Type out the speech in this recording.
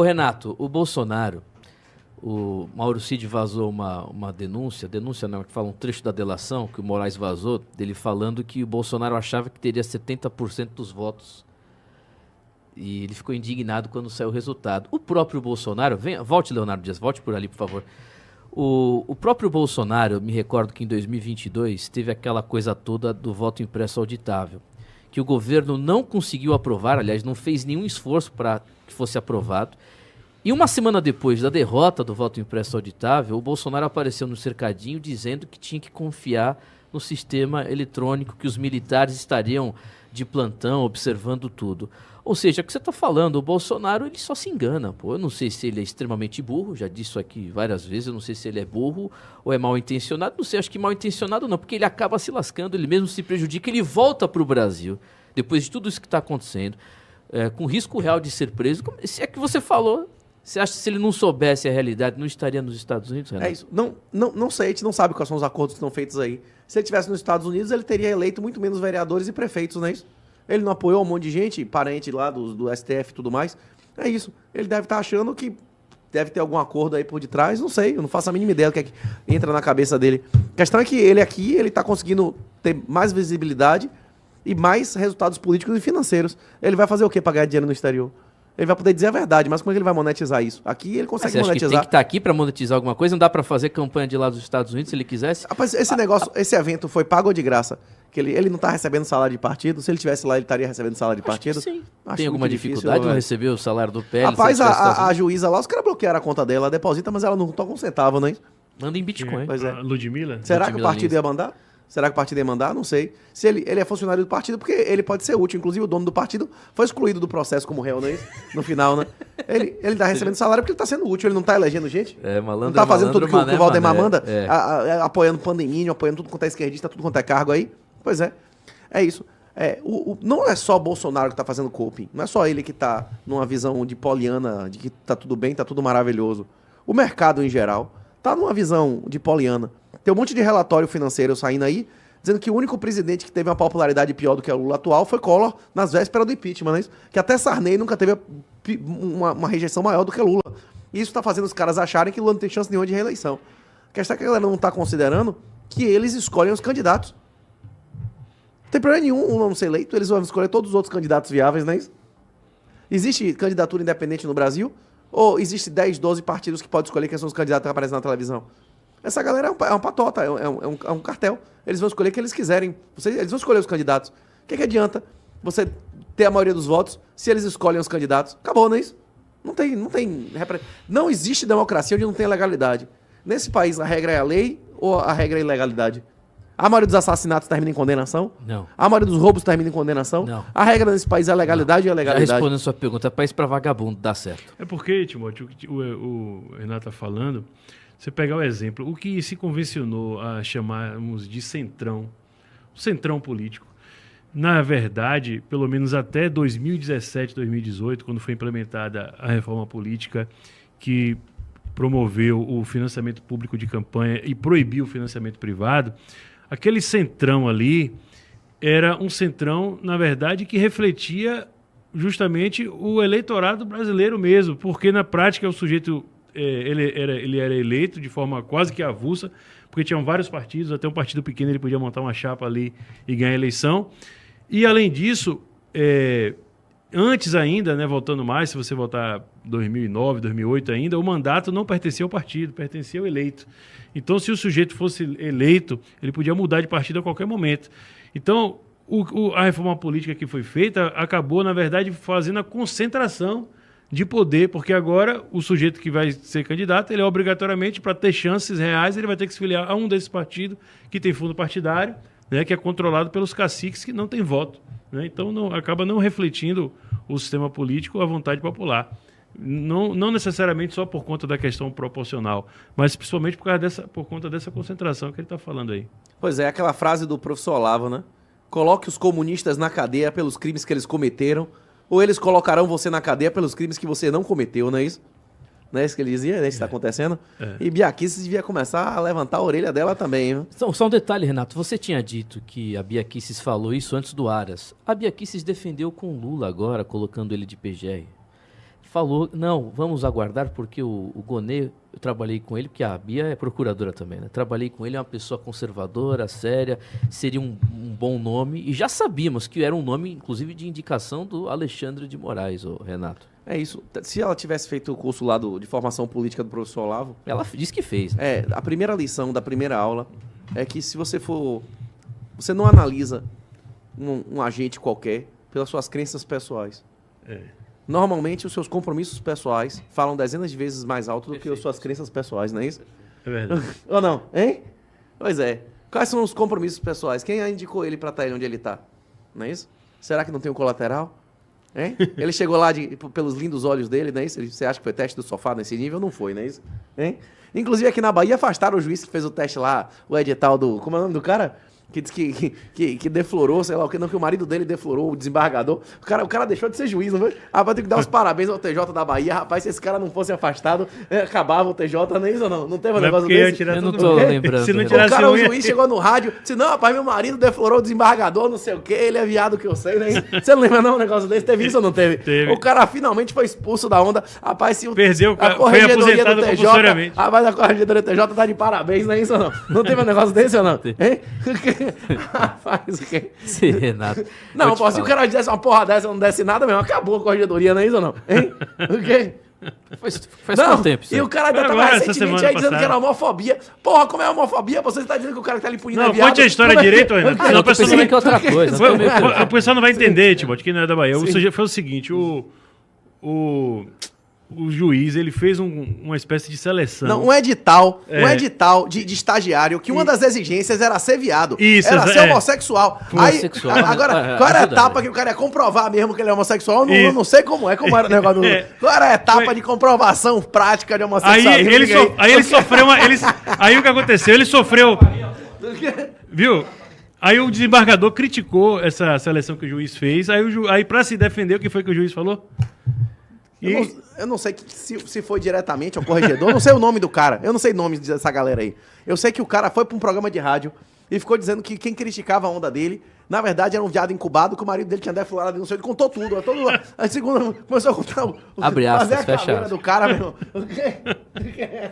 Ô Renato, o Bolsonaro, o Mauro Cid vazou uma denúncia não, que fala um trecho da delação que o Moraes vazou, dele falando que o Bolsonaro achava que teria 70% dos votos. E ele ficou indignado quando saiu o resultado. O próprio Bolsonaro, volte Leonardo Dias, volte por ali, por favor. O próprio Bolsonaro, eu me recordo que em 2022 teve aquela coisa toda do voto impresso auditável, que o governo não conseguiu aprovar, aliás, não fez nenhum esforço para que fosse aprovado. E uma semana depois da derrota do voto impresso auditável, o Bolsonaro apareceu no cercadinho dizendo que tinha que confiar no sistema eletrônico, que os militares estariam de plantão, observando tudo. Ou seja, o que você está falando, o Bolsonaro ele só se engana, pô. Eu não sei se ele é extremamente burro, já disse isso aqui várias vezes, eu não sei se ele é burro ou é mal intencionado, não sei, acho que mal intencionado não, porque ele acaba se lascando, ele mesmo se prejudica, ele volta para o Brasil, depois de tudo isso que está acontecendo, com risco real de ser preso. Se é que você falou, você acha que se ele não soubesse a realidade, não estaria nos Estados Unidos, Renato? É isso. Não sei, a gente não sabe quais são os acordos que estão feitos aí. Se ele estivesse nos Estados Unidos, ele teria eleito muito menos vereadores e prefeitos, não é isso? Ele não apoiou um monte de gente, parente lá do STF e tudo mais. É isso. Ele deve estar achando que deve ter algum acordo aí por detrás. Não sei, eu não faço a mínima ideia do que é que entra na cabeça dele. A questão é que ele aqui, ele está conseguindo ter mais visibilidade e mais resultados políticos e financeiros. Ele vai fazer o quê para ganhar dinheiro no exterior? Ele vai poder dizer a verdade, mas como é que ele vai monetizar isso? Aqui ele consegue monetizar. Você acha que tem que estar aqui para monetizar alguma coisa? Não dá para fazer campanha de lá dos Estados Unidos se ele quisesse? Rapaz, esse evento foi pago ou de graça? Que ele não está recebendo salário de partido. Se ele estivesse lá, ele estaria recebendo salário de partido? Sim. Tem alguma dificuldade de receber o salário do PL? Rapaz, a juíza lá, os caras bloquearam a conta dela, ela deposita, mas ela não toca um centavo, né? Manda em Bitcoin. Pois é. Ludmilla? Será que o partido ia mandar? Será que o partido ia mandar? Não sei. Se ele é funcionário do partido, porque ele pode ser útil. Inclusive, o dono do partido foi excluído do processo como réu, né? No final, né? Ele tá recebendo salário porque ele tá sendo útil, ele não tá elegendo gente. Malandro. Não tá fazendo tudo que o Valdemar manda, É. apoiando pandemia, apoiando tudo quanto é esquerdista, tudo quanto é cargo aí. Pois é. É isso. Não é só Bolsonaro que tá fazendo coping. Não é só ele que tá numa visão de poliana, de que tá tudo bem, tá tudo maravilhoso. O mercado, em geral, tá numa visão de poliana. Tem um monte de relatório financeiro saindo aí, dizendo que o único presidente que teve uma popularidade pior do que o Lula atual foi Collor nas vésperas do impeachment, né? Que até Sarney nunca teve uma rejeição maior do que Lula. E isso tá fazendo os caras acharem que Lula não tem chance nenhuma de reeleição. A questão é que a galera não tá considerando que eles escolhem os candidatos. Não tem problema nenhum um não ser eleito, eles vão escolher todos os outros candidatos viáveis, não é isso? Existe candidatura independente no Brasil? Ou existe 10, 12 partidos que podem escolher quem são os candidatos que aparecem na televisão? Essa galera é uma patota, é um cartel. Eles vão escolher o que eles quiserem. Eles vão escolher os candidatos. O que adianta você ter a maioria dos votos se eles escolhem os candidatos? Acabou, não é isso? Não existe democracia onde não tem legalidade. Nesse país, a regra é a lei ou a regra é a ilegalidade? A maioria dos assassinatos termina em condenação? Não. A maioria dos roubos termina em condenação? Não. A regra nesse país é a legalidade ou a legalidade? Já respondendo a sua pergunta, é país pra vagabundo, dá certo. É porque, Timóteo, o Renato está falando, você pegar o exemplo, o que se convencionou a chamarmos de centrão, o centrão político, na verdade, pelo menos até 2017, 2018, quando foi implementada a reforma política que promoveu o financiamento público de campanha e proibiu o financiamento privado, aquele centrão ali era um centrão, na verdade, que refletia justamente o eleitorado brasileiro mesmo, porque na prática o sujeito ele era eleito de forma quase que avulsa, porque tinham vários partidos, até um partido pequeno ele podia montar uma chapa ali e ganhar a eleição. E além disso, antes ainda, né, voltando mais, se você voltar 2009, 2008 ainda, o mandato não pertencia ao partido, pertencia ao eleito. Então, se o sujeito fosse eleito, ele podia mudar de partido a qualquer momento. Então, a reforma política que foi feita acabou, na verdade, fazendo a concentração de poder, porque agora o sujeito que vai ser candidato, ele obrigatoriamente, para ter chances reais, ele vai ter que se filiar a um desses partidos que tem fundo partidário, né, que é controlado pelos caciques que não têm voto. Né? Então, acaba não refletindo o sistema político à vontade popular. Não necessariamente só por conta da questão proporcional, mas principalmente por conta dessa concentração que ele está falando aí. Pois é, aquela frase do professor Olavo, né? Coloque os comunistas na cadeia pelos crimes que eles cometeram, ou eles colocarão você na cadeia pelos crimes que você não cometeu, não é isso? Não é isso que ele dizia, né? Isso está acontecendo. E Bia Kicis devia começar a levantar a orelha dela também, viu? Só um detalhe, Renato. Você tinha dito que a Bia Kicis falou isso antes do Aras. A Bia Kicis defendeu com Lula agora, colocando ele de PGR. falou, não, vamos aguardar, porque o Gonê, eu trabalhei com ele, porque a Bia é procuradora também, né? Trabalhei com ele, é uma pessoa conservadora, séria, seria um bom nome, e já sabíamos que era um nome, inclusive, de indicação do Alexandre de Moraes, o Renato. É isso. Se ela tivesse feito o curso lá de formação política do professor Olavo... Ela disse que fez, né? A primeira lição da primeira aula é que se você for... Você não analisa um agente qualquer pelas suas crenças pessoais. Normalmente, os seus compromissos pessoais falam dezenas de vezes mais alto do que as suas crenças pessoais, não é isso? É verdade. Ou não? Hein? Pois é. Quais são os compromissos pessoais? Quem indicou ele para estar onde ele está? Não é isso? Será que não tem um colateral? Hein? Ele chegou lá pelos lindos olhos dele, não é isso? Você acha que foi teste do sofá nesse nível? Não foi, não é isso? Hein? Inclusive, aqui na Bahia, afastaram o juiz que fez o teste lá, o edital do... Como é o nome do cara? Que disse que deflorou, sei lá o que, não, que o marido dele deflorou, o desembargador. O cara deixou de ser juiz, não foi? Rapaz, tem que dar os parabéns ao TJ da Bahia. Rapaz, se esse cara não fosse afastado, acabava o TJ, não é isso ou não? Não teve um negócio desse? Eu não tô lembrando. Se não O tirasse cara, o unha- juiz chegou no rádio, disse, não, rapaz, meu marido deflorou o desembargador, não sei o quê, ele é viado que eu sei, né? Você não lembra não um negócio desse? Teve isso ou não teve? Teve. O cara finalmente foi expulso da onda. Rapaz, se Perdeu, a foi corregedoria aposentado do TJ, compulsoriamente. rapaz, a corregedoria do TJ tá de parabéns, não é isso ou não? Não teve um negócio desse ou não? Hein? Rapaz, o quê? Sim, Renato. Não, Eu te pô, se o falo. cara desse uma porra dessa, não desse nada mesmo, acabou a corregedoria, não é isso ou não? Hein? O quê? Faz Não, quanto tempo isso e aí? o cara ainda tava Agora, essa recentemente semana aí dizendo que passada. era homofobia. Porra, como é homofobia? Você tá dizendo que o cara que tá ali punindo Não, é viado? conte a história Como é que- direito, Renato. Ah, Senão eu a tô pessoa pensando não que é outra coisa. Foi- tô meio perdido. a pessoa não vai entender, Timóteo, que não é da Bahia. Foi o seguinte, o juiz, ele fez uma espécie de seleção. Não, um edital É. de estagiário, que uma das exigências era ser viado. Isso, era ser é. homossexual. Homossexual. Agora, qual era a Ajuda, etapa né? que o cara ia comprovar mesmo que ele é homossexual? Eu Isso. não sei como era o negócio do... É. Qual era a etapa Foi- de comprovação prática de Aí homossexualismo? ele, Diga aí ele sofreu uma. Aí o que aconteceu? Ele sofreu. Viu? Aí o desembargador criticou essa seleção que o juiz fez. Aí pra se defender, o que foi que o juiz falou? Eu não sei se foi diretamente ao corregedor, eu não sei o nome do cara, eu não sei o nome dessa galera aí. Eu sei que o cara foi pra um programa de rádio e ficou dizendo que quem criticava a onda dele, na verdade era um viado incubado, que o marido dele tinha deflorado, não sei, ele contou tudo. A segunda começou a contar Abre aspas, fazer a fecha caveira aspas. do cara, meu irmão. O quê?